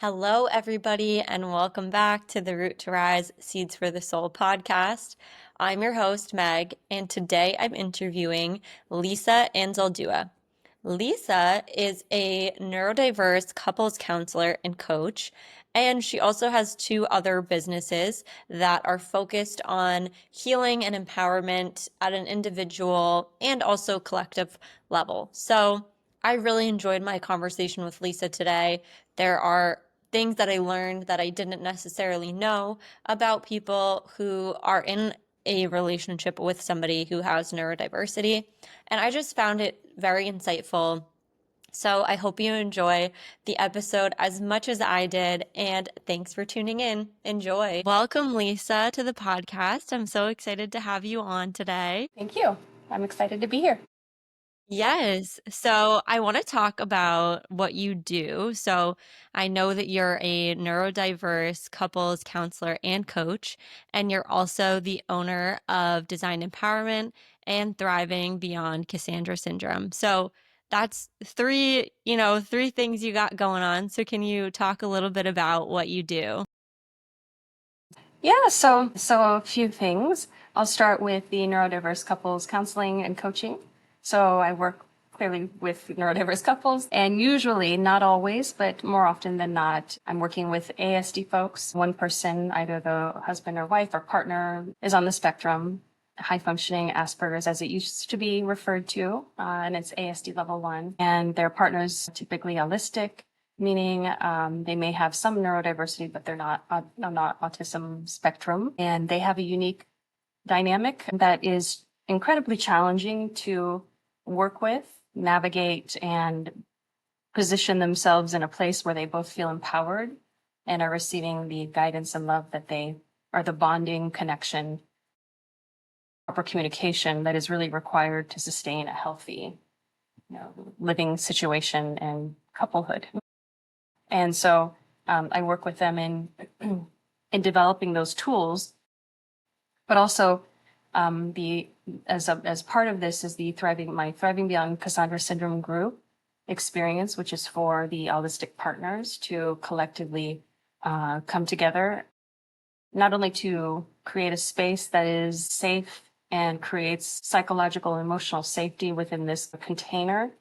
Hello, everybody, and welcome back to the Root to Rise Seeds for the Soul podcast. I'm your host, Meg, and today I'm interviewing Lisa Anzaldua. Lisa is a neurodiverse couples counselor and coach, and she also has two other businesses that are focused on healing and empowerment at an individual and also collective level. So I really enjoyed my conversation with Lisa today. There are things that I learned that I didn't necessarily know about people who are in a relationship with somebody who has neurodiversity. And I just found it very insightful. So I hope you enjoy the episode as much as I did. And thanks for tuning in. Enjoy. Welcome, Lisa, to the podcast. I'm so excited to have you on today. Thank you. I'm excited to be here. Yes. So I want to talk about what you do. So I know that you're a neurodiverse couples counselor and coach, and you're also the owner of Design Empowerment and Thriving Beyond Cassandra Syndrome. So that's three things you got going on. So can you talk a little bit about what you do? Yeah, so a few things. I'll start with the neurodiverse couples counseling and coaching. So I work clearly with neurodiverse couples, and usually, not always, but more often than not, I'm working with ASD folks. One person, either the husband or wife or partner, is on the spectrum, high functioning Asperger's as it used to be referred to, and it's ASD level 1. And their partner's typically autistic, meaning they may have some neurodiversity, but they're not autism spectrum. And they have a unique dynamic that is incredibly challenging to work with, navigate, and position themselves in a place where they both feel empowered and are receiving the guidance and love that they are the bonding connection, proper communication that is really required to sustain a healthy, living situation and couplehood. And so I work with them in in developing those tools, but also as part of this is my Thriving Beyond Cassandra Syndrome group experience, which is for the autistic partners to collectively come together, not only to create a space that is safe and creates psychological and emotional safety within this container,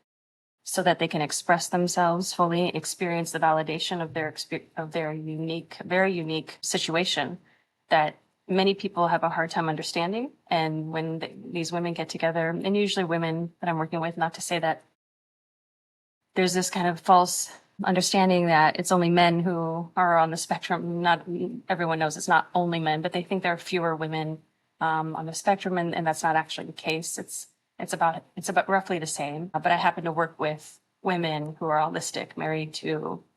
so that they can express themselves fully, experience the validation of their unique, very unique situation that many people have a hard time understanding. And when these women get together, and usually women that I'm working with, not to say that there's this kind of false understanding that it's only men who are on the spectrum. Not everyone knows it's not only men, but they think there are fewer women on the spectrum, and that's not actually the case. It's about roughly the same. But I happen to work with women who are allistic,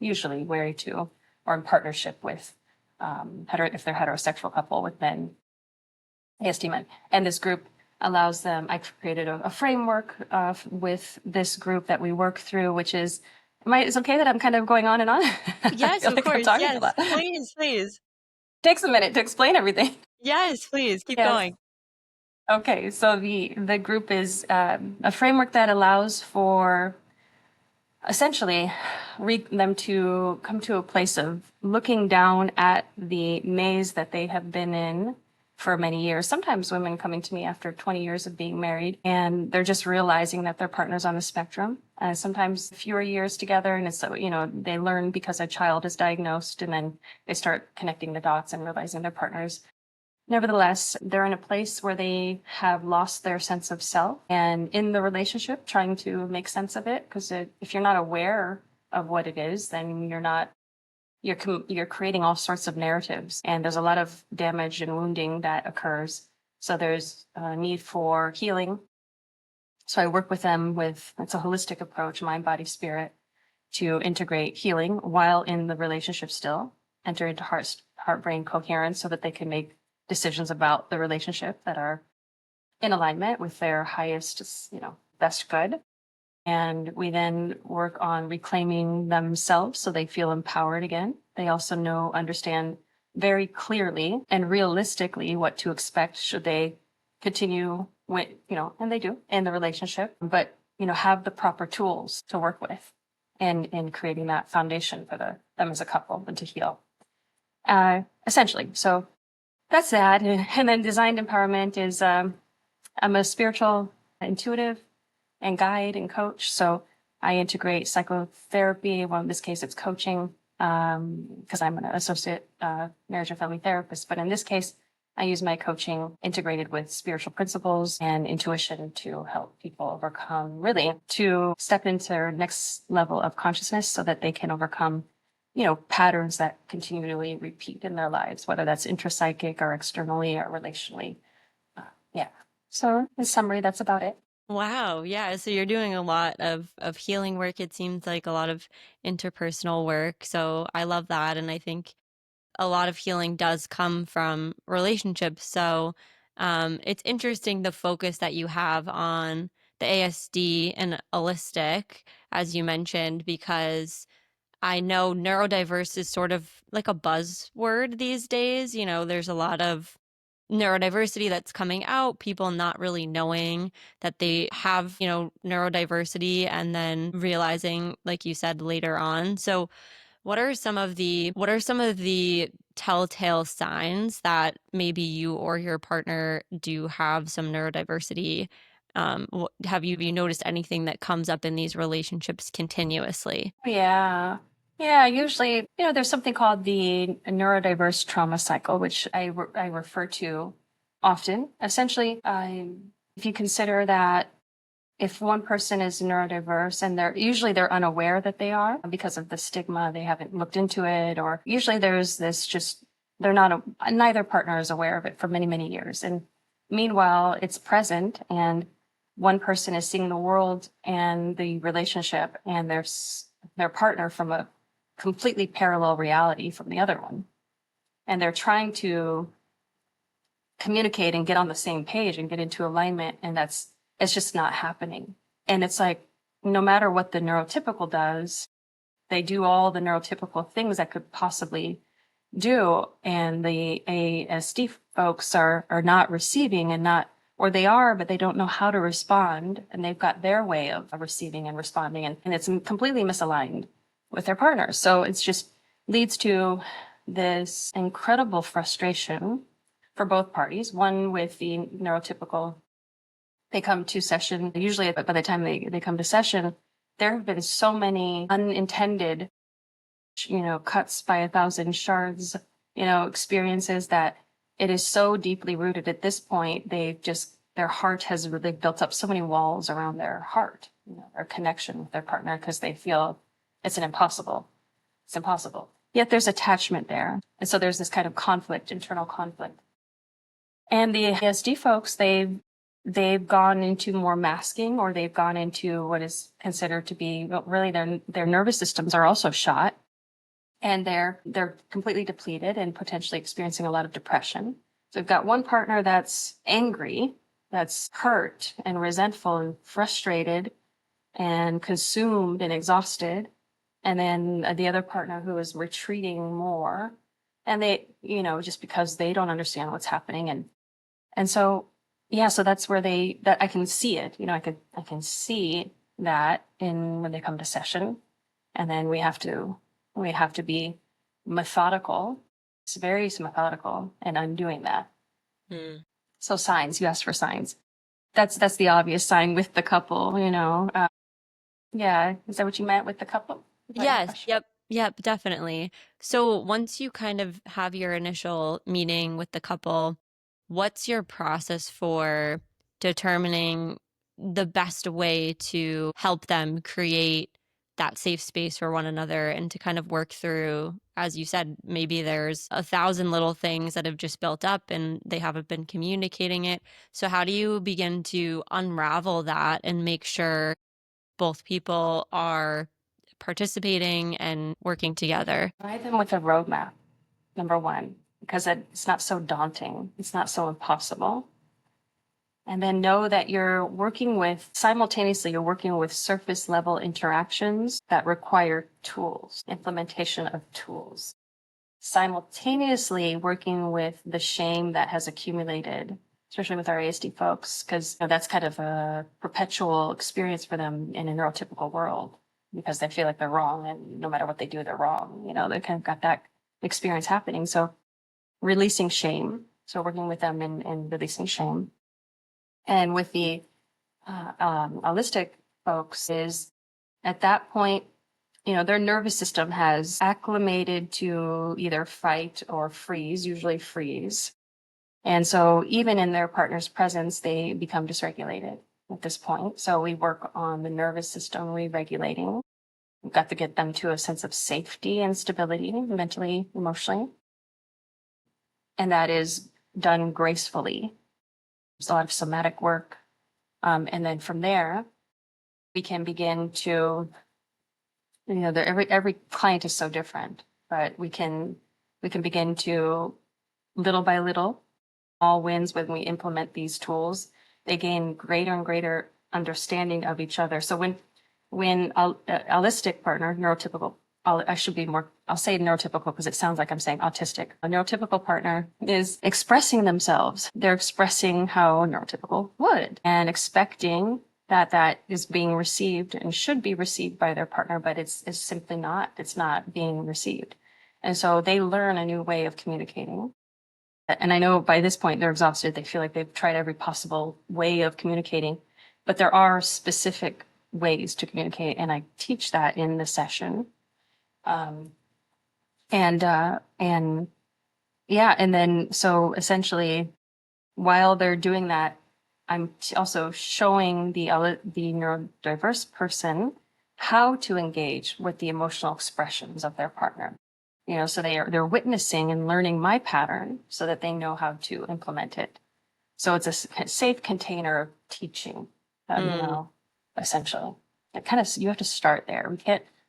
usually married to, or in partnership with, if they're heterosexual couple with men, ASD men. And this group allows them. I created a framework with this group that we work through, which is. It's okay that I'm kind of going on and on. I Yes, feel of like I'm course. talking a Yes, lot. please, please. Takes a minute to explain everything. Yes, please keep Yes. going. Okay, so the group is a framework that allows for essentially them to come to a place of looking down at the maze that they have been in for many years. Sometimes women coming to me after 20 years of being married, and they're just realizing that their partner's on the spectrum. Sometimes fewer years together, and they learn because a child is diagnosed, and then they start connecting the dots and realizing their partner's. Nevertheless, they're in a place where they have lost their sense of self, and in the relationship, trying to make sense of it. Because if you're not aware of what it is, then you're creating all sorts of narratives, and there's a lot of damage and wounding that occurs. So there's a need for healing. So I work with them it's a holistic approach, mind, body, spirit, to integrate healing while in the relationship still, enter into heart-brain coherence so that they can make decisions about the relationship that are in alignment with their highest, best good. And we then work on reclaiming themselves so they feel empowered again. They also understand very clearly and realistically what to expect should they continue and they do in the relationship, but, have the proper tools to work with. and creating that foundation for them as a couple and to heal. Essentially. So that's that. And then designed empowerment is I'm a spiritual intuitive and guide and coach. So I integrate psychotherapy. Well, in this case, it's coaching because I'm an associate marriage and family therapist. But in this case, I use my coaching integrated with spiritual principles and intuition to help people overcome, really, to step into their next level of consciousness so that they can overcome, patterns that continually repeat in their lives, whether that's intrapsychic or externally or relationally. Yeah. So in summary, that's about it. Wow, yeah. So you're doing a lot of healing work. It seems like a lot of interpersonal work. So I love that, and I think a lot of healing does come from relationships. So it's interesting the focus that you have on the ASD and holistic, as you mentioned, because I know neurodiverse is sort of like a buzzword these days. There's a lot of neurodiversity that's coming out, people not really knowing that they have, neurodiversity and then realizing, like you said, later on. So what are some of the telltale signs that maybe you or your partner do have some neurodiversity? Have you noticed anything that comes up in these relationships continuously? Yeah. Yeah, usually, there's something called the neurodiverse trauma cycle, which I refer to often. Essentially, if you consider that if one person is neurodiverse and they're unaware that they are because of the stigma, they haven't looked into it, or usually there's this just, they're not, neither partner is aware of it for many, many years. And meanwhile, it's present and one person is seeing the world and the relationship and their partner from a completely parallel reality from the other one. And they're trying to communicate and get on the same page and get into alignment. And it's just not happening. And it's like, no matter what the neurotypical does, they do all the neurotypical things that could possibly do. And the ASD folks are not receiving and not, or they are, but they don't know how to respond. And they've got their way of receiving and responding. And it's completely misaligned with their partners. So it's just leads to this incredible frustration for both parties. One with the neurotypical, they come to session, usually by the time they come to session, there have been so many unintended, cuts by 1,000 shards, experiences that it is so deeply rooted at this point. Their heart has really built up so many walls around their heart, their connection with their partner, because they feel it's impossible. Yet there's attachment there. And so there's this kind of conflict, internal conflict. And the ASD folks, they've gone into more masking, or they've gone into what is considered to be, well, really their nervous systems are also shot, and they're completely depleted and potentially experiencing a lot of depression. So we've got one partner that's angry, that's hurt and resentful and frustrated and consumed and exhausted. And then the other partner who is retreating more, and they, just because they don't understand what's happening. And so, yeah, so that's where that I can see it, I can see that when they come to session, and then we have to be methodical. It's very methodical and undoing that. Hmm. So signs, you asked for signs. That's the obvious sign with the couple, yeah. Is that what you meant with the couple? Is that your Yes, question? yep, definitely. So once you kind of have your initial meeting with the couple, what's your process for determining the best way to help them create that safe space for one another and to kind of work through, as you said, maybe there's 1,000 little things that have just built up and they haven't been communicating it. So how do you begin to unravel that and make sure both people are participating and working together? Provide them with a roadmap, number one, because it's not so daunting. It's not so impossible. And then know that simultaneously, you're working with surface level interactions that require tools, implementation of tools. Simultaneously working with the shame that has accumulated, especially with our ASD folks, because that's kind of a perpetual experience for them in a neurotypical world. because they feel like they're wrong, and no matter what they do, they're wrong. They kind of got that experience happening. So releasing shame. So working with them in releasing shame. And with the holistic folks is at that point, their nervous system has acclimated to either fight or freeze, usually freeze. And so even in their partner's presence, they become dysregulated at this point. So we work on the nervous system re-regulating. We've got to get them to a sense of safety and stability, mentally, emotionally. And that is done gracefully. There's a lot of somatic work. And then from there, we can begin to, every client is so different, but we can begin to, little by little, all wins when we implement these tools. They gain greater and greater understanding of each other. So when a holistic partner, neurotypical, I'll say neurotypical because it sounds like I'm saying autistic. A neurotypical partner is expressing themselves. They're expressing how a neurotypical would and expecting that is being received and should be received by their partner, but it's simply not. It's not being received. And so they learn a new way of communicating. And I know by this point they're exhausted. They feel like they've tried every possible way of communicating, but there are specific ways to communicate. And I teach that in the session. And yeah, and then so essentially while they're doing that, I'm also showing the neurodiverse person how to engage with the emotional expressions of their partner. So they're witnessing and learning my pattern so that they know how to implement it. So it's a safe container of teaching, essentially. You have to start there.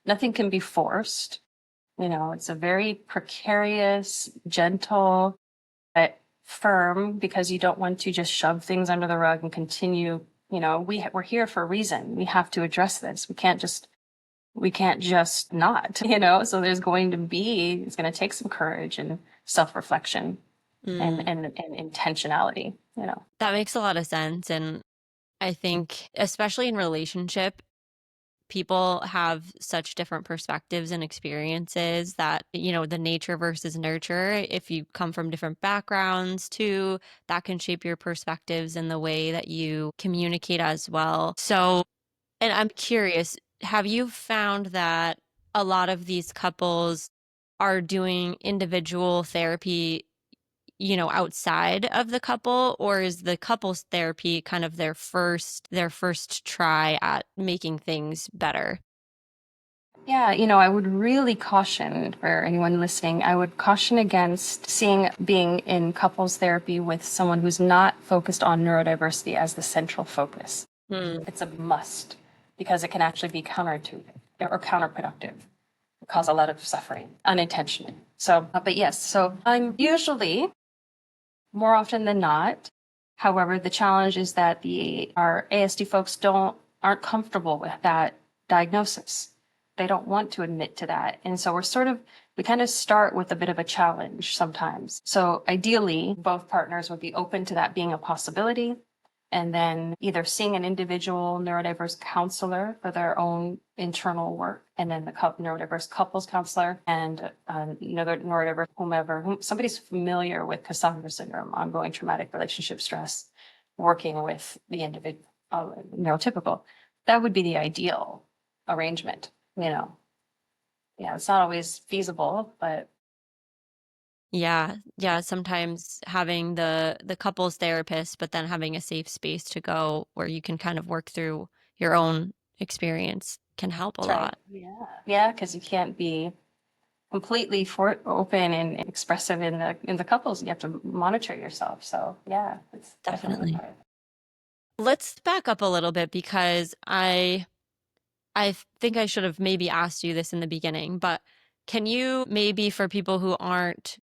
Nothing can be forced. It's a very precarious, gentle, but firm, because you don't want to just shove things under the rug and continue. We're here for a reason. We have to address this. We can't just not, so it's going to take some courage and self-reflection and intentionality. That makes a lot of sense. And I think, especially in relationship, people have such different perspectives and experiences that, the nature versus nurture, if you come from different backgrounds too, that can shape your perspectives and the way that you communicate as well. So, and I'm curious, have you found that a lot of these couples are doing individual therapy, outside of the couple, or is the couples therapy kind of their first try at making things better? Yeah, I would really caution, for anyone listening, I would caution against being in couples therapy with someone who's not focused on neurodiversity as the central focus. It's a must, because it can actually be counterproductive, cause a lot of suffering unintentionally. So, but yes, so I'm usually, more often than not. However, the challenge is that our ASD folks aren't comfortable with that diagnosis. They don't want to admit to that. And so we kind of start with a bit of a challenge sometimes. So ideally, both partners would be open to that being a possibility, and then either seeing an individual neurodiverse counselor for their own internal work, and then the neurodiverse couples counselor, and another neurodiverse somebody's familiar with Cassandra syndrome, ongoing traumatic relationship stress, working with the individual neurotypical. That would be the ideal arrangement. Yeah, it's not always feasible, but Yeah, yeah, sometimes having the couples therapist, but then having a safe space to go where you can kind of work through your own experience can help a that's right. lot. Yeah, because you can't be completely open and expressive in the couples. You have to monitor yourself. So yeah, it's definitely Definitely. hard. Let's back up a little bit because I think I should have maybe asked you this in the beginning, but can you maybe, for people who aren't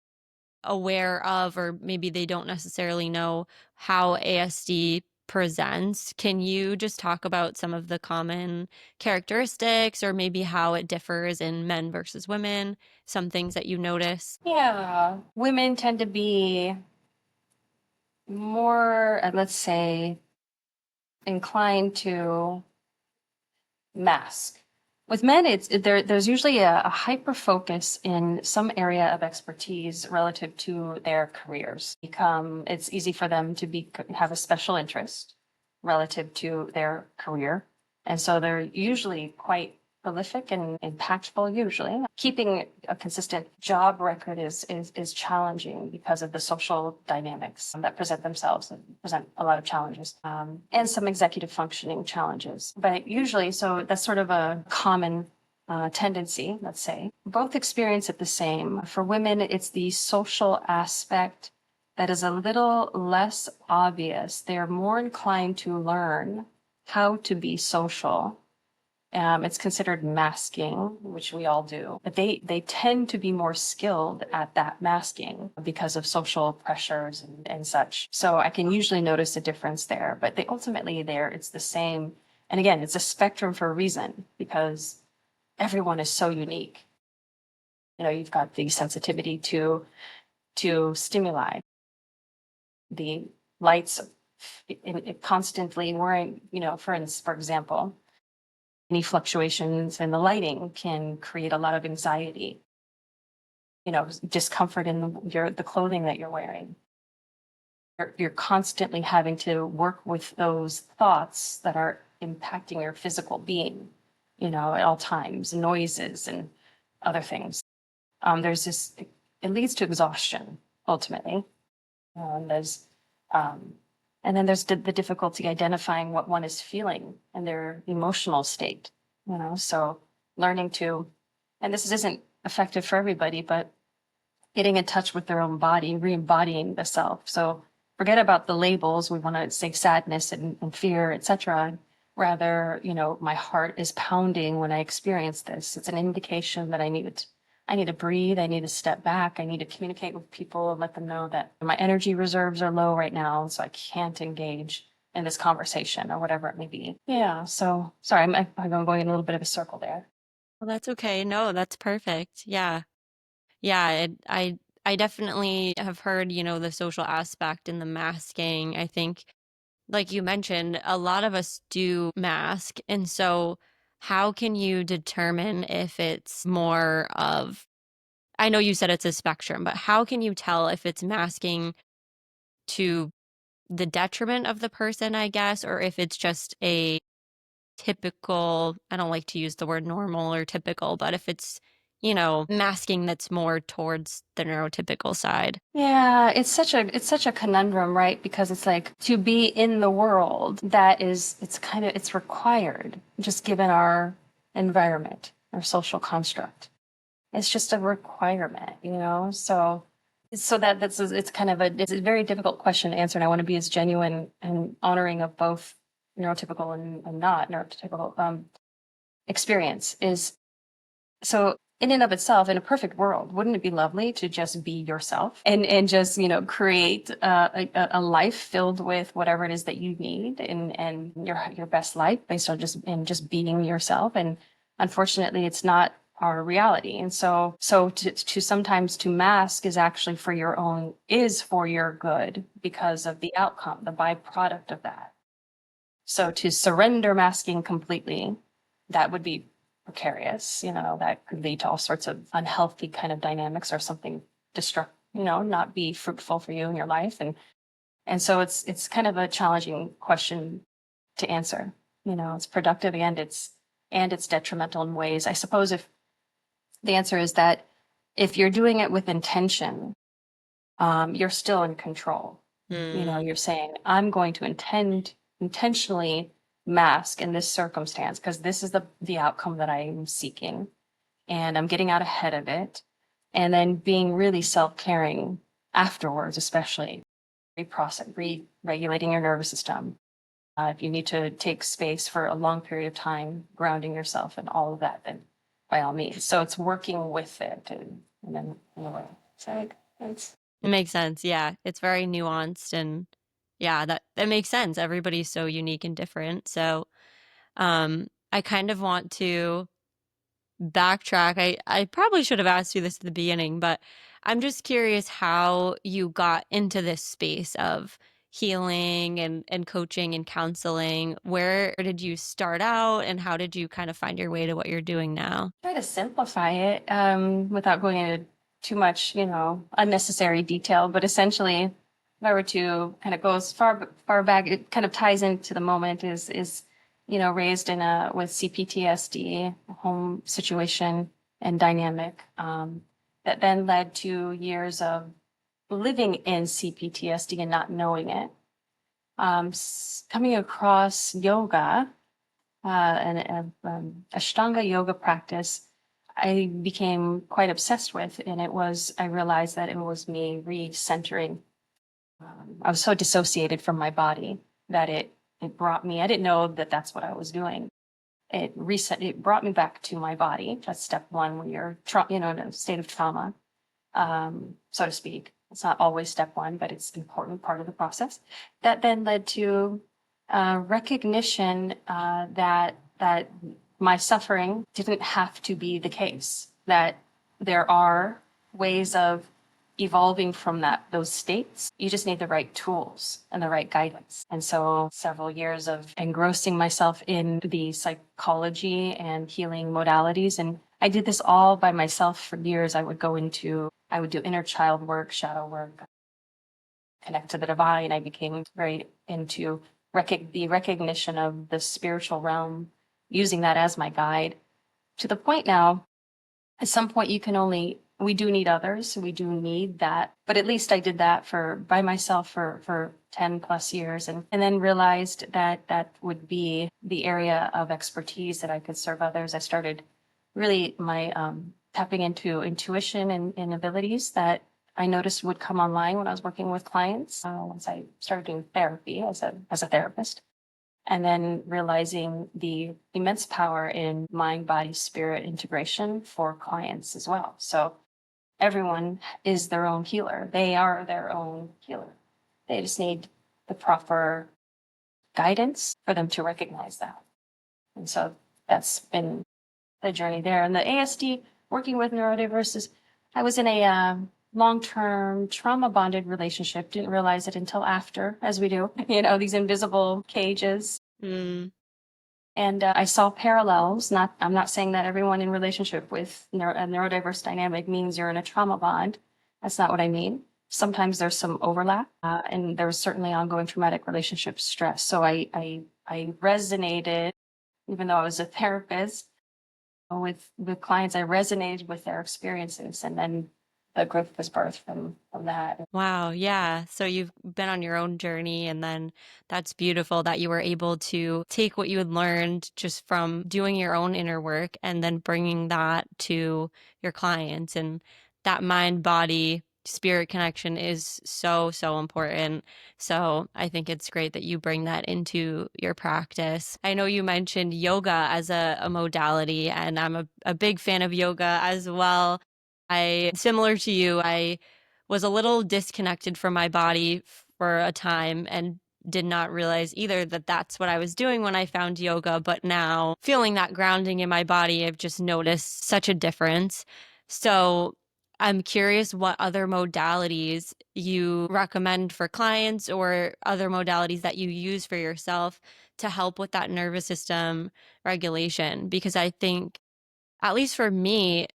aware of, or maybe they don't necessarily know how ASD presents, can you just talk about some of the common characteristics or maybe how it differs in men versus women, some things that you notice? Yeah, women tend to be more, let's say, inclined to mask. With men, there's usually a hyper focus in some area of expertise relative to their careers. It's easy for them to have a special interest relative to their career. And so they're usually quite prolific and impactful usually. Keeping a consistent job record is challenging because of the social dynamics that present themselves and present a lot of challenges, and some executive functioning challenges. But usually, so that's sort of a common tendency, let's say. Both experience it the same. For women, it's the social aspect that is a little less obvious. They're more inclined to learn how to be social. It's considered masking, which we all do, but they tend to be more skilled at that masking because of social pressures and such. So I can usually notice a difference there, but ultimately it's the same. And again, it's a spectrum for a reason because everyone is so unique. You've got the sensitivity to stimuli, the lights constantly wearing, for example, any fluctuations in the lighting can create a lot of anxiety, discomfort in the clothing that you're wearing. You're constantly having to work with those thoughts that are impacting your physical being, at all times, noises and other things. It leads to exhaustion ultimately. There's and then there's the difficulty identifying what one is feeling and their emotional state, so learning to, and this isn't effective for everybody, but getting in touch with their own body, re-embodying the self. So forget about the labels. We want to say sadness and fear, etc. Rather, my heart is pounding when I experience this. It's an indication that I need to breathe. I need to step back. I need to communicate with people and let them know that my energy reserves are low right now, so I can't engage in this conversation or whatever it may be. Yeah. So sorry, I'm going in a little bit of a circle there. Well, that's okay. No, that's perfect. Yeah. Yeah, I definitely have heard, the social aspect and the masking. I think, like you mentioned, a lot of us do mask. And so how can you determine if it's more of, I know you said it's a spectrum, but how can you tell if it's masking to the detriment of the person, I guess, or if it's just a typical, I don't like to use the word normal or typical, but if it's, masking that's more towards the neurotypical side. Yeah, it's such a conundrum, right? Because it's like to be in the world it's required just given our environment, our social construct. It's just a requirement. So it's kind of it's a very difficult question to answer, and I want to be as genuine and honoring of both neurotypical and not neurotypical experience is. So in and of itself, in a perfect world, wouldn't it be lovely to just be yourself and just, create a life filled with whatever it is that you need and your best life based on just being yourself. And unfortunately, it's not our reality. And so to sometimes to mask is for your good because of the outcome, the byproduct of that. So to surrender masking completely, that would be precarious. That could lead to all sorts of unhealthy kind of dynamics or something not be fruitful for you in your life. And so it's kind of a challenging question to answer. It's productive and it's detrimental in ways. I suppose if the answer is that if you're doing it with intention, you're still in control. Mm. You're saying, I'm going to intentionally mask in this circumstance because this is the outcome that I'm seeking. And I'm getting out ahead of it. And then being really self-caring afterwards, especially re-regulating your nervous system. If you need to take space for a long period of time, grounding yourself and all of that, then by all means. So it's working with it and then anyway. So it's It makes sense. Yeah. It's very nuanced and yeah, that makes sense. Everybody's so unique and different. So, I kind of want to backtrack. I probably should have asked you this at the beginning, but I'm just curious how you got into this space of, healing and coaching and counseling. Where did you start out and how did you kind of find your way to what you're doing now? Try to simplify it without going into too much, unnecessary detail. But essentially, if I were to kind of go as far back, it kind of ties into the moment. Is raised in a with CPTSD, home situation and dynamic that then led to years of living in CPTSD and not knowing it. Coming across yoga and Ashtanga yoga practice, I became quite obsessed with, and I realized that it was me recentering. I was so dissociated from my body that it brought me. I didn't know that that's what I was doing. It brought me back to my body. That's step one when you're in a state of trauma, so to speak. It's not always step one, but it's an important part of the process. That then led to recognition that my suffering didn't have to be the case. That there are ways of evolving from those states. You just need the right tools and the right guidance. And so several years of engrossing myself in the psychology and healing modalities. And I did this all by myself for years. I would do inner child work, shadow work, connect to the divine. I became very into the recognition of the spiritual realm, using that as my guide to the point now, at some point we do need others. We do need that. But at least I did that by myself for 10 plus years and then realized that that would be the area of expertise that I could serve others. I started really my tapping into intuition and abilities that I noticed would come online when I was working with clients once I started doing therapy as a therapist. And then realizing the immense power in mind, body, spirit integration for clients as well. So everyone is their own healer. They are their own healer. They just need the proper guidance for them to recognize that. And so that's been the journey there. And the ASD, working with neurodiverse, I was in a long-term trauma bonded relationship. Didn't realize it until after, as we do, these invisible cages. Mm. And I saw parallels. I'm not saying that everyone in relationship with a neurodiverse dynamic means you're in a trauma bond. That's not what I mean. Sometimes there's some overlap, and there was certainly ongoing traumatic relationship stress. So I resonated, even though I was a therapist with clients. I resonated with their experiences, and then the group was birthed from that. Wow, yeah. So you've been on your own journey, and then that's beautiful that you were able to take what you had learned just from doing your own inner work and then bringing that to your clients. And that mind, body, spirit connection is so, so important. So I think it's great that you bring that into your practice. I know you mentioned yoga as a modality, and I'm a big fan of yoga as well. Similar to you, I was a little disconnected from my body for a time and did not realize either that that's what I was doing when I found yoga. But now feeling that grounding in my body, I've just noticed such a difference. So I'm curious what other modalities you recommend for clients or other modalities that you use for yourself to help with that nervous system regulation. Because I think, at least for me,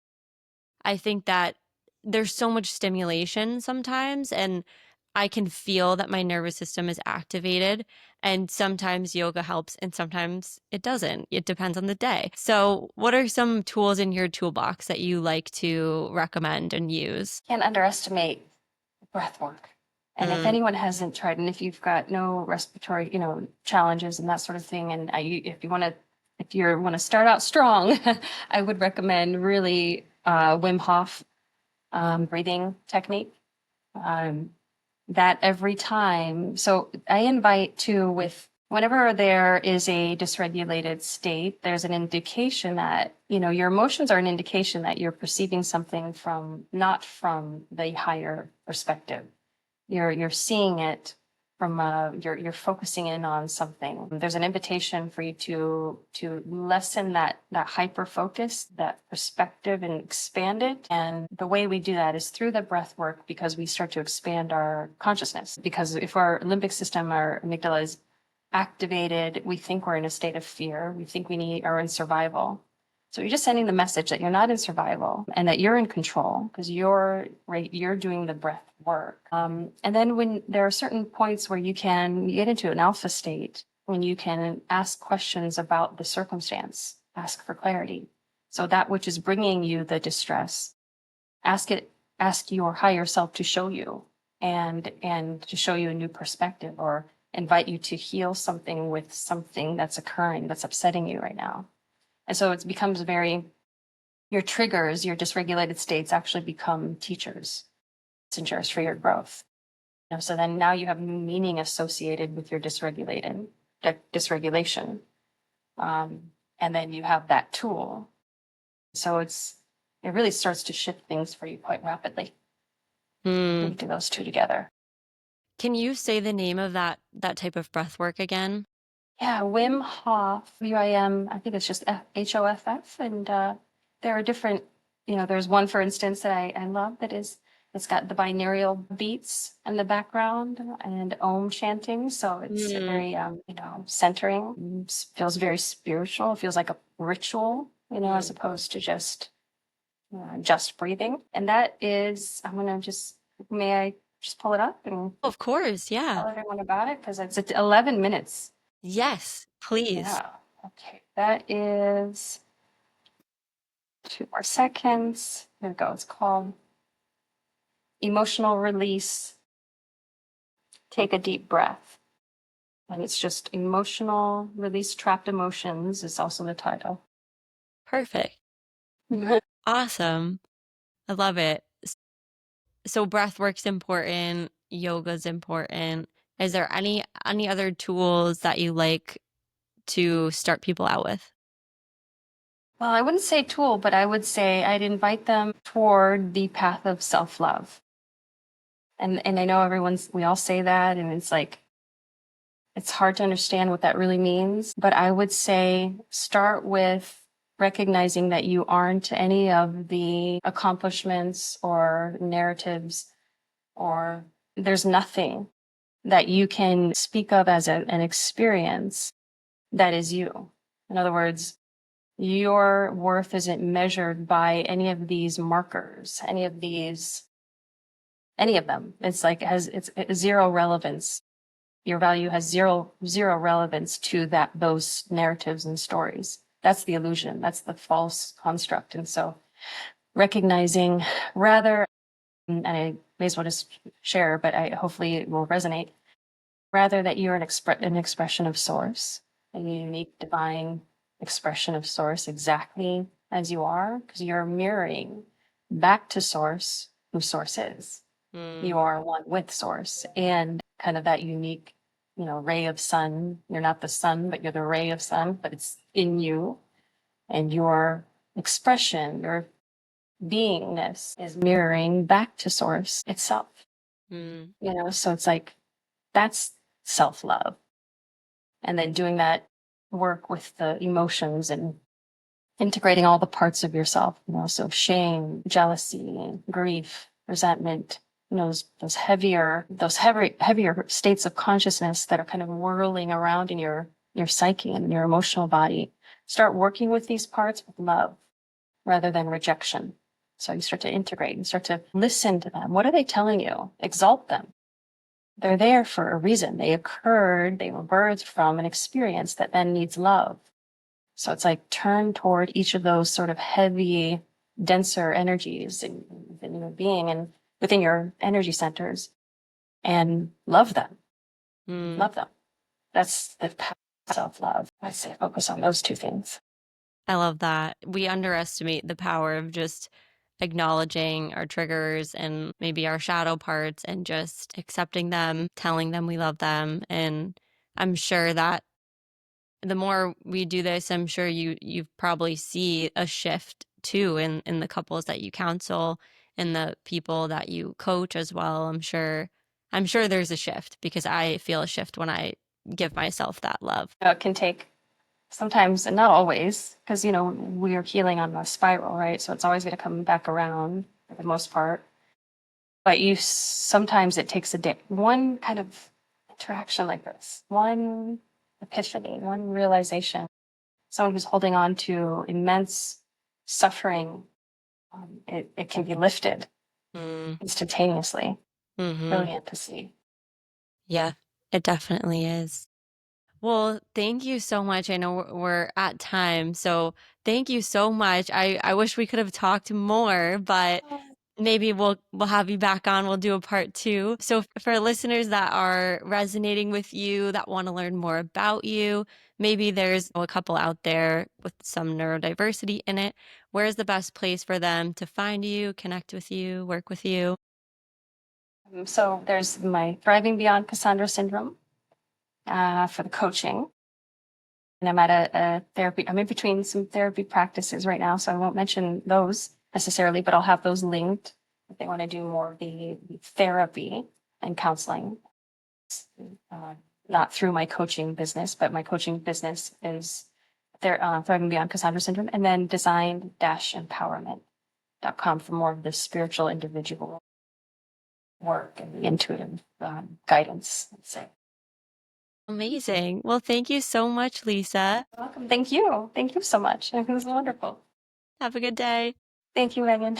I think that there's so much stimulation sometimes, and I can feel that my nervous system is activated. And sometimes yoga helps, and sometimes it doesn't. It depends on the day. So, what are some tools in your toolbox that you like to recommend and use? Can't underestimate breath work. And if Mm. anyone hasn't tried, and if you've got no respiratory, challenges and that sort of thing, and if you want to start out strong, I would recommend really Wim Hof breathing technique. That every time, so I invite to with whenever there is a dysregulated state, there's an indication that, your emotions are an indication that you're perceiving something not from the higher perspective. You're seeing it you're focusing in on something. There's an invitation for you to lessen that hyper focus, that perspective, and expand it. And the way we do that is through the breath work, because we start to expand our consciousness. Because if our limbic system, our amygdala is activated, we think we're in a state of fear. We think are in survival. So you're just sending the message that you're not in survival and that you're in control, because you're doing the breath work. And then when there are certain points where you get into an alpha state, when you can ask questions about the circumstance, ask for clarity. So that which is bringing you the distress, ask your higher self to show you, and to show you a new perspective, or invite you to heal something with something that's occurring, that's upsetting you right now. And so it becomes your triggers, your dysregulated states actually become teachers, messengers for your growth. So then now you have meaning associated with your dysregulation. And then you have that tool. So it really starts to shift things for you quite rapidly. You do those two together. Can you say the name of that type of breath work again? Yeah, Wim Hof, WIM, I think it's just HOFF. And there are different, there's one, for instance, that I love it's got the binaural beats in the background and Om chanting. So it's very, centering. Feels very spiritual. It feels like a ritual, as opposed to just breathing. And that is, may I just pull it up and Of course, yeah. tell everyone about it? Because it's 11 minutes. Yes, please. Yeah. Okay. That is 2 more seconds. There we go. It's called Emotional Release. Take a deep breath. And it's just Emotional Release Trapped Emotions is also the title. Perfect. Awesome. I love it. So breath work's important, yoga's important. Is there any other tools that you like to start people out with? Well, I wouldn't say tool, but I would say I'd invite them toward the path of self-love. And I know we all say that, and it's hard to understand what that really means. But I would say start with recognizing that you aren't any of the accomplishments or narratives, or there's nothing that you can speak of as an experience that is you. In other words, your worth isn't measured by any of these markers, any of them. It's it's zero relevance. Your value has zero relevance to those narratives and stories. That's the illusion. That's the false construct. And so recognizing, rather, and I may as well just share, but hopefully it will resonate, rather that you're an expression of source, a unique divine expression of source, exactly as you are, because you're mirroring back to source, who source is. You are one with source, and kind of that unique, ray of sun. You're not the sun, but you're the ray of sun, but it's in you, and your expression, your beingness is mirroring back to source itself. So it's that's self-love. And then doing that work with the emotions and integrating all the parts of yourself, so shame, jealousy, grief, resentment, those heavier states of consciousness that are kind of whirling around in your psyche and your emotional body. Start working with these parts with love rather than rejection. So you start to integrate and start to listen to them. What are they telling you? Exalt them. They're there for a reason. They were birthed from an experience that then needs love. So it's turn toward each of those sort of heavy, denser energies within your being and within your energy centers, and love them. Love them. That's the path of self-love. I say focus on those two things. I love that. We underestimate the power of just acknowledging our triggers and maybe our shadow parts and just accepting them, telling them we love them. And I'm sure that the more we do this, I'm sure you probably see a shift too in the couples that you counsel and the people that you coach as well. I'm sure I'm sure there's a shift because I feel a shift when I give myself that love. It can take sometimes, and not always, because, we are healing on a spiral, right? So it's always going to come back around for the most part. But sometimes it takes a day, one kind of interaction like this, one epiphany, one realization. Someone who's holding on to immense suffering, it can be lifted Mm. instantaneously. Hmm. Brilliant to see. Yeah, it definitely is. Well, thank you so much. I know we're at time, so thank you so much. I wish we could have talked more, but maybe we'll have you back on. We'll do a part two. So for listeners that are resonating with you, that want to learn more about you, maybe there's a couple out there with some neurodiversity in it. Where's the best place for them to find you, connect with you, work with you? So there's my Thriving Beyond Cassandra Syndrome for the coaching. And I'm at a therapy, I'm in between some therapy practices right now, so I won't mention those necessarily, but I'll have those linked if they want to do more of the therapy and counseling. Uh, Not through my coaching business, but my coaching business is Thriving Beyond Cassandra Syndrome, and then design-empowerment.com for more of the spiritual individual work and the intuitive guidance, let's say. Amazing. Well, thank you so much, Lisa. Welcome. Thank you. Thank you so much. It was wonderful. Have a good day. Thank you, Megan.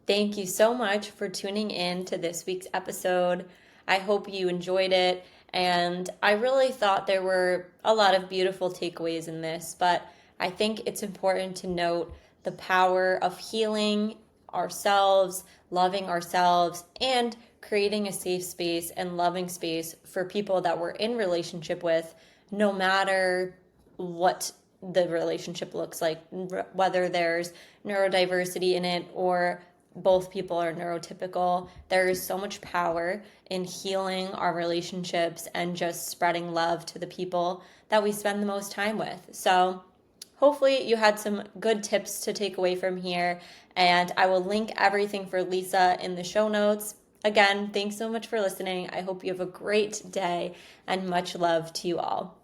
Thank you so much for tuning in to this week's episode. I hope you enjoyed it. And I really thought there were a lot of beautiful takeaways in this, but I think it's important to note the power of healing ourselves, loving ourselves, and creating a safe space and loving space for people that we're in relationship with, no matter what the relationship looks like, whether there's neurodiversity in it or both people are neurotypical. There is so much power in healing our relationships and just spreading love to the people that we spend the most time with. So, hopefully, you had some good tips to take away from here. And I will link everything for Lisa in the show notes. Again, thanks so much for listening. I hope you have a great day and much love to you all.